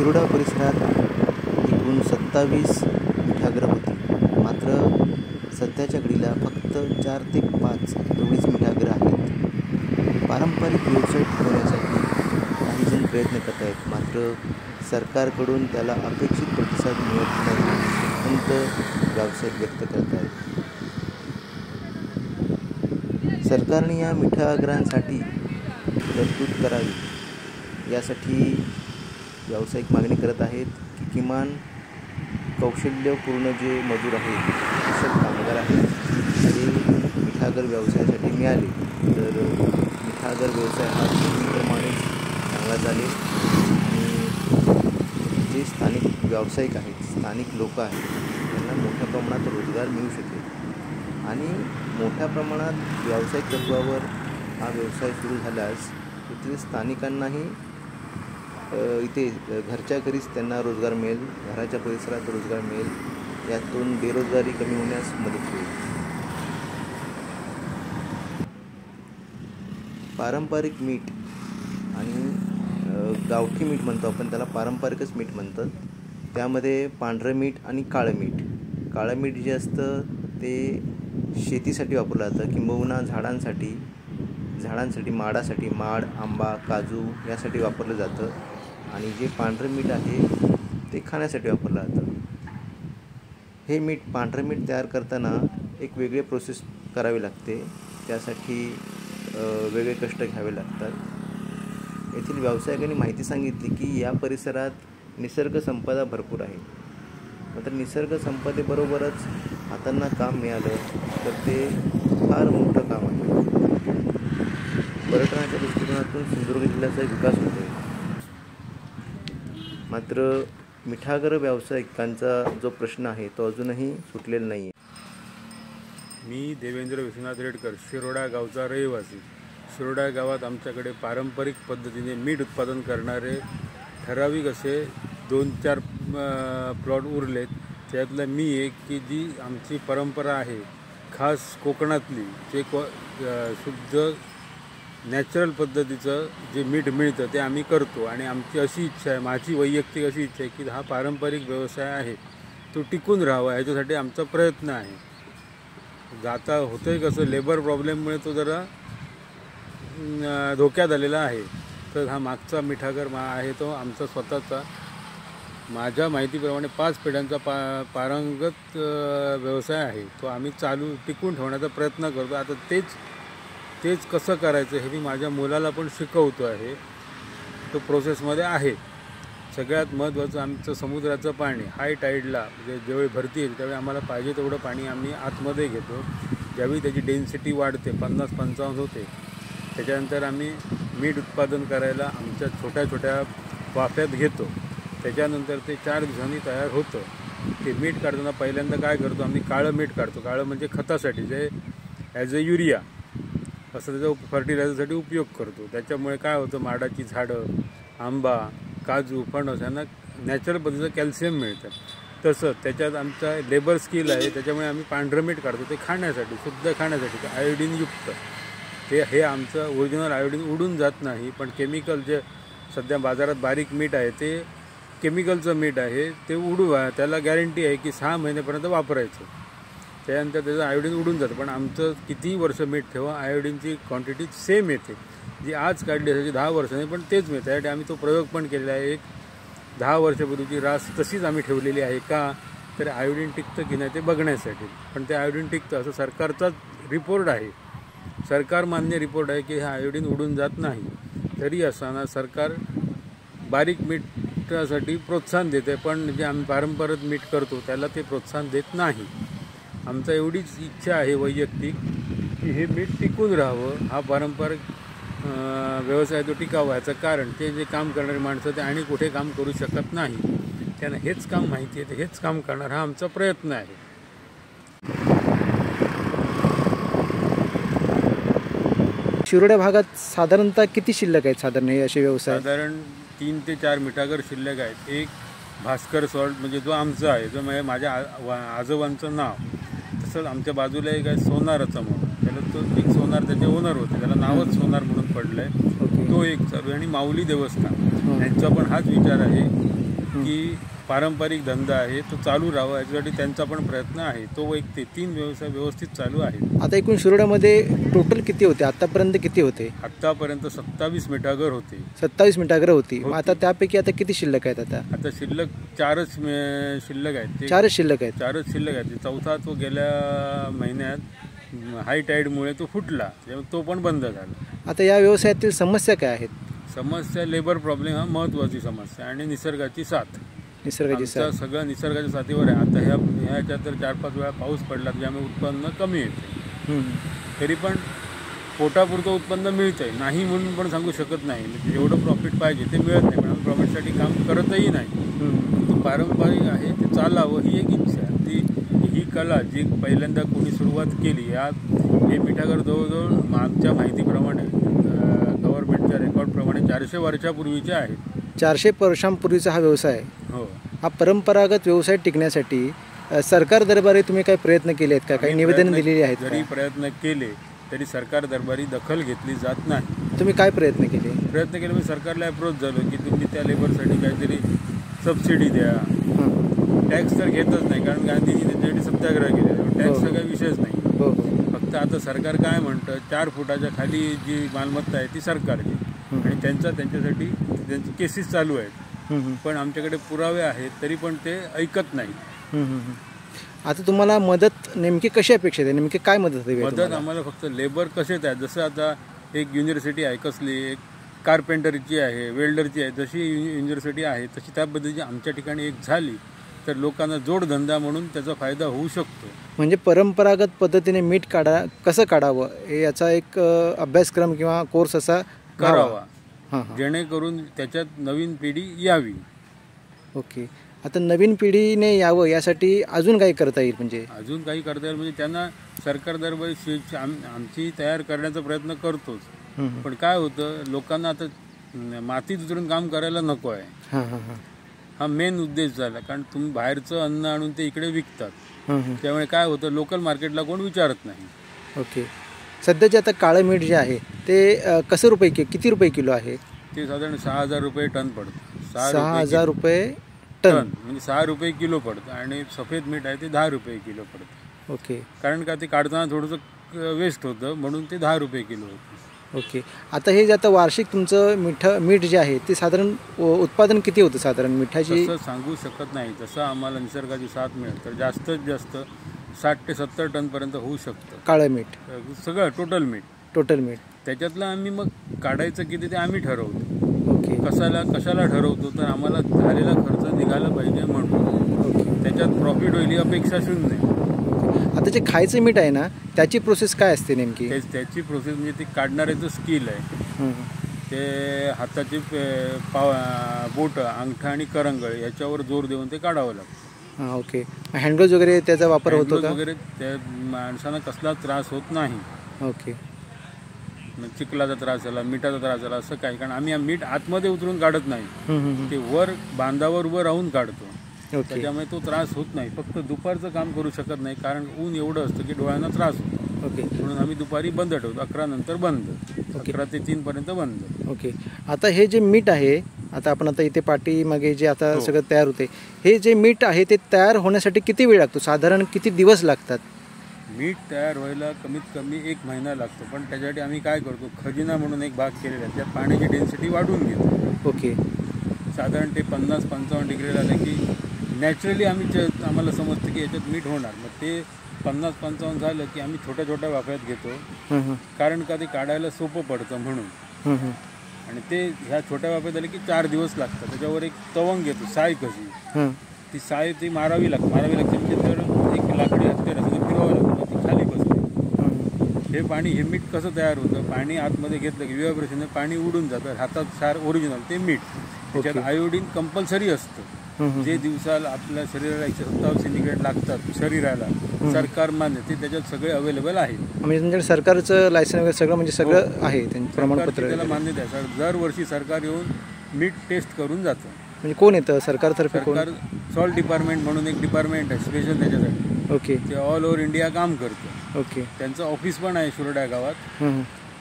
शिरोडा परिसरात एकूण 27 मिठागरं होती. मात्र सध्याच्या घडीला फक्त 4 ते 5 एवढीच मिठागरं आहेत. पारंपरिक व्यवसाय टिकवण्यासाठी काही जण प्रयत्न करत आहेत, मात्र सरकारकडून त्याला अपेक्षित प्रतिसाद मिळत नाही, खंत व्यावसायिक व्यक्त करत आहेत. सरकारने या मिठागरांसाठी तरतूद करावी यासाठी व्यावसायिक मागणी करत आहेत की किमान कौशल्यपूर्ण जे मजूर आहेत, कुशल कामगार आहेत, ते मिठागर व्यवसायासाठी मिळाले तर मिठागर व्यवसाय हा पूर्वीप्रमाणे चांगला चालेल आणि जे स्थानिक व्यावसायिक आहेत, स्थानिक लोक आहेत, त्यांना मोठ्या प्रमाणात रोजगार मिळू शकेल आणि मोठ्या प्रमाणात व्यावसायिक तत्त्वावर हा व्यवसाय सुरू झाल्यास तेथील स्थानिकांनाही इथे घरच्या घरीच त्यांना रोजगार मिळेल, घराच्या परिसरात रोजगार मिळेल, यातून बेरोजगारी कमी होण्यास मदत होईल. पारंपरिक मीठ आणि गावठी मीठ म्हणतो आपण, त्याला पारंपरिकच मीठ म्हणतात. त्यामध्ये पांढरं मीठ आणि काळं मीठ. काळं मीठ जे असतं ते शेतीसाठी वापरलं जातं, किंबहुना झाडांसाठी माडासाठी, माड, आंबा, काजू यासाठी वापरलं जातं आणि जे पांढरं मीठ आहे ते खाण्यासाठी वापरलं जातं. हे पांढरं मीठ तयार करताना एक वेगळे प्रोसेस करावी लागते, त्यासाठी वेगळे कष्ट घ्यावे लागतात. येथील व्यावसायिकांनी माहिती सांगितली की या परिसरात निसर्ग संपदा भरपूर आहे. मात्र निसर्ग संपदेबरोबरच हातांना काम मिळालं तर ते फार मोठं काम आहे. पर्यटनाच्या दृष्टिकोनातून सिंधुदुर्ग जिल्ह्याचा विकास होतो. मात्र मिठागर व्यावसायिकांचा जो प्रश्न आहे तो अजूनही सुटलेला नाही आहे. मी देवेंद्र विश्वनाथ रेडकर, शिरोडा गावचा रहिवासी. शिरोडा गावात आमच्याकडे पारंपरिक पद्धतीने मीठ उत्पादन करणारे ठराविक असे 2-4 प्लॉट उरलेत. त्यातलं मी एक की जी आमची परंपरा आहे खास कोकणातली, जे शुद्ध नॅचरल पद्धतीचं जे मीठ मिळतं ते आम्ही करतो आणि आमची अशी इच्छा आहे, माझी वैयक्तिक अशी इच्छा आहे की हा पारंपरिक व्यवसाय आहे तो टिकून राहावा, ह्याच्यासाठी आमचा प्रयत्न आहे. आता होतं आहे कसं, लेबर प्रॉब्लेममुळे तो जरा धोक्यात आलेला आहे. तर हा मागचा मिठागर आहे तो आमचा स्वतःचा, माझ्या माहितीप्रमाणे 5 पिढ्यांचा पारंगत व्यवसाय आहे. तो आम्ही टिकून ठेवण्याचा प्रयत्न करतो. आता तेच कसं करायचं हे मी माझ्या मुलाला पण शिकवतो आहे. तो प्रोसेसमध्ये आहे. सगळ्यात महत्त्वाचं आमचं समुद्राचं पाणी हाय टाईडला म्हणजे ज्यावेळी भरती येईल त्यावेळी आम्हाला पाहिजे तेवढं पाणी आम्ही आतमध्ये घेतो. ज्यावेळी त्याची डेन्सिटी वाढते 50-55 होते, त्याच्यानंतर आम्ही मीठ उत्पादन करायला आमच्या छोट्या छोट्या वाफ्यात घेतो. त्याच्यानंतर ते 4 दिवसांनी तयार होतं. ते मीठ काढताना पहिल्यांदा काय करतो, आम्ही काळं मीठ काढतो. काळं म्हणजे खतासाठी, जे ॲज अ युरिया असं त्याचा फर्टिलायझरसाठी उपयोग करतो. त्याच्यामुळे काय होतं, माडाची झाडं, आंबा, काजू, फणस यांना नॅचरल पद्धतीचं कॅल्शियम मिळतं. तसं त्याच्यात आमचा लेबर स्किल आहे, त्याच्यामुळे आम्ही पांढरं मीठ काढतो. ते खाण्यासाठी, शुद्ध खाण्यासाठी, आयोडीनयुक्त. हे आमचं ओरिजिनल आयोडीन उडून जात नाही, पण केमिकल जे सध्या बाजारात बारीक मीठ आहे ते केमिकलचं मीठ आहे, ते त्याला गॅरंटी आहे की 6 महिन्यापर्यंत वापरायचं. त्यानंतर त्याचं आयोडीन उडून जातं. पण आमचं कितीही वर्ष मीठ ठेवा, आयोडीनची क्वांटिटी सेम येते, जी आज काढली असायची 10 वर्षांनी, पण तेच मिळतं. त्यासाठी आम्ही तो प्रयोग पण केलेला आहे. एक 10 वर्षापूर्वीची रास तशीच आम्ही ठेवलेली आहे. का तर आयोडीन टिकतं की नाही ते बघण्यासाठी. पण ते आयोडीन टिकतं असं सरकारचाच रिपोर्ट आहे, सरकार मान्य रिपोर्ट आहे की हे आयोडीन उडून जात नाही. तरी असताना सरकार बारीक मीठासाठी प्रोत्साहन देते, पण जे आम्ही पारंपरिक मीठ करतो त्याला ते प्रोत्साहन देत नाही. आमचा एवढीच इच्छा आहे वैयक्तिक की हे मीठ टिकून राहावं, हा पारंपरिक व्यवसाय तो टिकावा. याचं कारण ते जे काम करणारी माणसं ते आणि कुठे काम करू शकत नाही, त्यांना हेच काम माहिती आहे, हेच काम करणार हा आमचा प्रयत्न आहे. शिरोडा भागात साधारणतः किती शिल्लक आहेत साधारण हे असे व्यवसाय? साधारण 3 ते 4 मिठागर शिल्लक आहेत. एक भास्कर सॉल्ट म्हणजे जो आमचा आहे, जो म्हणजे माझ्या आजोबांचं नाव. तसंच आमच्या बाजूला एक आहे सोनाराचा म्हणून, त्याला तो एक सोनार त्याचे ओनर होते, त्याला नावच सोनार म्हणून पडलं आहे, तो एक चालू आहे. आणि माऊली देवस्थान यांचा पण हाच विचार आहे की पारंपरिक धंदा आहे तो चालू राहावा याच्यासाठी त्यांचा पण प्रयत्न आहे. तो एक ते 3 व्यवसाय व्यवस्थित चालू आहेत. आता एकूण शिरोड्यामध्ये टोटल किती होते आतापर्यंत, किती होते? आत्तापर्यंत 27 मिठागर होते. 27 मिठागरं होती. मग आता त्यापैकी आता किती शिल्लक आहेत? आता शिल्लक 4च शिल्लक आहेत. 4च शिल्लक आहेत. 4च शिल्लक आहेत. चौथा तो गेल्या महिन्यात हाय टाईडमुळे तो फुटला, त्यामुळे तो पण बंद झाला. आता या व्यवसायातील समस्या काय आहेत? समस्या लेबर प्रॉब्लेम हा महत्त्वाची समस्या आणि निसर्गाची साथ. निसर्गाची साथ सगळं निसर्गाच्या साथीवर आहे. आता ह्याच्यात तर 4-5 वेळा पाऊस पडला त्यामुळे उत्पन्न कमी येते. तरी पण पोटापुरतं उत्पन्न मिळतंय, नाही म्हणून पण सांगू शकत नाही. म्हणजे जेवढं प्रॉफिट पाहिजे ते मिळत नाही, पण आम्ही प्रॉफिटसाठी काम करतही नाही. तो पारंपरिक आहे ते चालावं ही एक इच्छा आहे. ही कला जी पहिल्यांदा कोणी सुरुवात केली, हे मिठागर जवळजवळ आमच्या माहितीप्रमाणे गव्हर्नमेंटच्या रेकॉर्डप्रमाणे 400 वर्षापूर्वीचे आहेत. 400 वर्षांपूर्वीचा हा व्यवसाय आहे. हो. हा परंपरागत व्यवसाय टिकण्यासाठी सरकार दरबारी तुम्ही काही प्रयत्न केले आहेत का? काही निवेदन दिलेली आहेत? जरी प्रयत्न केले तरी सरकार दरबारी दखल घेतली जात नाही. तुम्ही काय प्रयत्न केले? मी सरकारला अप्रोच झालो की तुम्ही त्या लेबरसाठी काहीतरी सबसिडी द्या. टॅक्स तर घेतच नाही, कारण गांधीजी त्यांच्यासाठी सत्याग्रह केले. टॅक्सचा काही विषयच नाही. फक्त आता सरकार काय म्हणतं, 4 फुटाच्या खाली जी मालमत्ता आहे ती सरकारची आणि त्यांच्यासाठी त्यांची केसेस चालू आहेत. पण आमच्याकडे पुरावे आहेत तरी पण ते ऐकत नाही. आता तुम्हाला मदत नेमकी कशी अपेक्षित आहे? नेमकी काय मदत हवी? मदत आम्हाला फक्त लेबर कसेच आहेत. जसं आता एक युनिव्हर्सिटी आहे कसली, एक कार्पेंटरची आहे, वेल्डरची आहे. जशी युनिव्हर्सिटी आहे तशी त्या पद्धतीची आमच्या ठिकाणी एक झाली तर लोकांना जोडधंदा म्हणून त्याचा फायदा होऊ शकतो. म्हणजे परंपरागत पद्धतीने मीठ कसं काढावं याचा एक अभ्यासक्रम किंवा कोर्स असा करावा, जेणेकरून त्याच्यात नवीन पिढी यावी. ओके. आता नवीन पिढीने यावं यासाठी अजून काही करता येईल? अजून काही करता येईल म्हणजे त्यांना सरकार दरबारी आमची तयार करण्याचा प्रयत्न करतोच. पण काय होतं, लोकांना आता मातीत उतरून काम करायला नको आहे. हा मेन उद्देश झाला. कारण तुम्ही बाहेरचं अन्न आणून ते इकडे विकतात, त्यामुळे काय होतं, लोकल मार्केटला कोण विचारत नाही. ओके. सध्याचे आता काळं मीठ जे आहे ते कसं किती रुपये किलो आहे? ते साधारण 6,000 रुपये टन पडतं. 6,000 रुपये टन म्हणजे 6 रुपये किलो पडतं. आणि सफेद मीठ आहे ते 10 रुपये किलो पडतं. ओके. कारण का ते काढताना थोडंसं वेस्ट होतं म्हणून ते 10 रुपये किलो होतं. ओके. आता हे जे आता वार्षिक तुमचं मीठ जे आहे ते साधारण उत्पादन किती होतं साधारण मिठाची? तसं सांगू शकत नाही. तसं आम्हाला निसर्गाची साथ मिळेल तर जास्तीत जास्त 60 ते 70 टनपर्यंत होऊ शकतं काळं मीठ. सगळं टोटल मीठ. त्याच्यातलं आम्ही मग काढायचं किती ते आम्ही ठरवतो. ओके. कशाला ठरवतो तर आम्हाला झालेला खर्च निघाला पाहिजे म्हणून. त्याच्यात प्रॉफिट होईल ही अपेक्षा शून्य. आता जे खायचं मीठ आहे ना त्याची प्रोसेस काय असते नेमकी? त्याची प्रोसेस म्हणजे ते काढणाऱ्याचं स्किल आहे. ते हाताची बोट, अंगठा आणि करंगळ याच्यावर जोर देऊन ते काढावं लागतं. ओके. हँडग्लोव्ज वगैरे त्याचा वापर होतो का? वगैरे त्या माणसांना कसला त्रास होत नाही. ओके. चिखलाचा त्रास झाला, मिठाचा त्रास झाला असं काय, कारण आम्ही मीठ आतमध्ये उतरून काढत नाही, ते वर बांधावर उभं राहून काढतो. त्याच्यामुळे तो त्रास होत नाही. फक्त दुपारचं काम करू शकत नाही कारण ऊन एवढं असतं की डोळ्यांना त्रास होतो. ओके. म्हणून आम्ही दुपारी बंद ठेवतो. 11 नंतर बंद, 11 ते 3 पर्यंत बंद. ओके. आता हे जे मीठ आहे, आता आपण आता इथे पाठीमागे जे आता सगळं तयार होते, हे जे मीठ आहे ते तयार होण्यासाठी किती वेळ लागतो? साधारण किती दिवस लागतात? मीठ तयार व्हायला कमीत कमी 1 महिना लागतो. पण त्याच्यासाठी आम्ही काय करतो, खजिना म्हणून एक भाग केलेला आहे, त्यात पाण्याची डेन्सिटी वाढवून घेतो. ओके. साधारण ते 50-55 डिग्रीला आलं की नॅचरली आम्हाला समजतं की याच्यात मीठ होणार. मग ते 50-55 झालं की आम्ही छोट्या छोट्या वाफ्यात घेतो, कारण का ते काढायला सोपं पडतं म्हणून. आणि ते ह्या छोट्या वाफ्यात आले की 4 दिवस लागतात. त्याच्यावर एक तवंग घेतो, साय कशी, ती साय ती मारावी लागते म्हणजे तर एक लाकडी असते रस्त्याने फिरवावं लागतं, ती खाली बसते. हे पाणी, हे मीठ कसं तयार होतं, पाणी आतमध्ये घेतलं की व्हायब्रेशनने पाणी उडून जातं. हातात क्षार ओरिजिनल ते मीठ. त्याच्यात आयोडीन कंपल्सरी असतं. जे दिवसाला आपल्या शरीराला 157 सेंटीग्रेड लागतात शरीराला, सरकार मान्य, ते त्याच्यात सगळे अवेलेबल आहे. म्हणजे सरकारचं लायसन वगैरे सगळं म्हणजे सगळं आहे, प्रमाणपत्र त्याला मान्यता आहे. दरवर्षी सरकार येऊन मीठ टेस्ट करून जातं. म्हणजे कोण येतं सरकारतर्फे? सरकार सॉल्ट डिपार्टमेंट म्हणून एक डिपार्टमेंट आहे स्पेशल त्याच्यासाठी. ओके. ते ऑल ओव्हर इंडिया काम करतं. ओके. त्यांचं ऑफिस पण आहे शिरोडा गावात.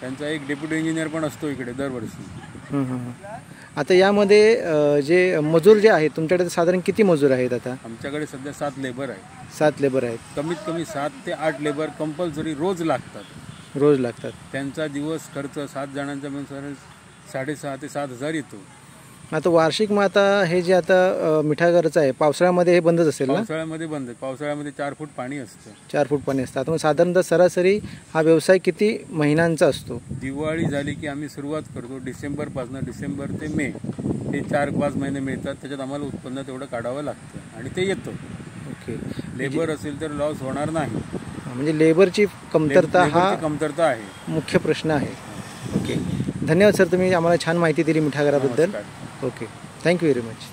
त्यांचा एक डेप्युटी इंजिनियर पण असतो इकडे दरवर्षी. आता यामध्ये जे मजूर जे आहेत तुमच्याकडे साधारण किती मजूर आहेत आता? आमच्याकडे सध्या 7 लेबर आहे. 7 लेबर आहेत. कमीत कमी 7 ते 8 लेबर कंपल्सरी रोज लागतात. रोज लागतात. त्यांचा दिवस खर्च 7 जणांचा मिळून 6,500 ते 7,000 येतो. आता वार्षिक मग आता हे जे आता मिठागरचं आहे पावसाळ्यामध्ये हे बंदच असेल ना? पावसाळ्यामध्ये बंद. पावसाळ्यामध्ये 4 फूट पाणी असतं. 4 फूट पाणी असतं. आता मग साधारणतः सरासरी हा व्यवसाय किती महिन्यांचा असतो? दिवाळी झाली की आम्ही सुरुवात करतो. डिसेंबरपासून डिसेंबर ते मे हे 4-5 महिने मिळतात. त्याच्यात आम्हाला उत्पन्न तेवढं काढावं लागतं आणि ते येतं. ओके. लेबर असेल तर लॉस होणार नाही. म्हणजे लेबरची कमतरता हा लेबरची कमतरता आहे. मुख्य प्रश्न आहे. ओके. धन्यवाद सर, तुम्ही आम्हाला छान माहिती दिली मिठागराबद्दल. नमस्कार. Okay, thank you very much.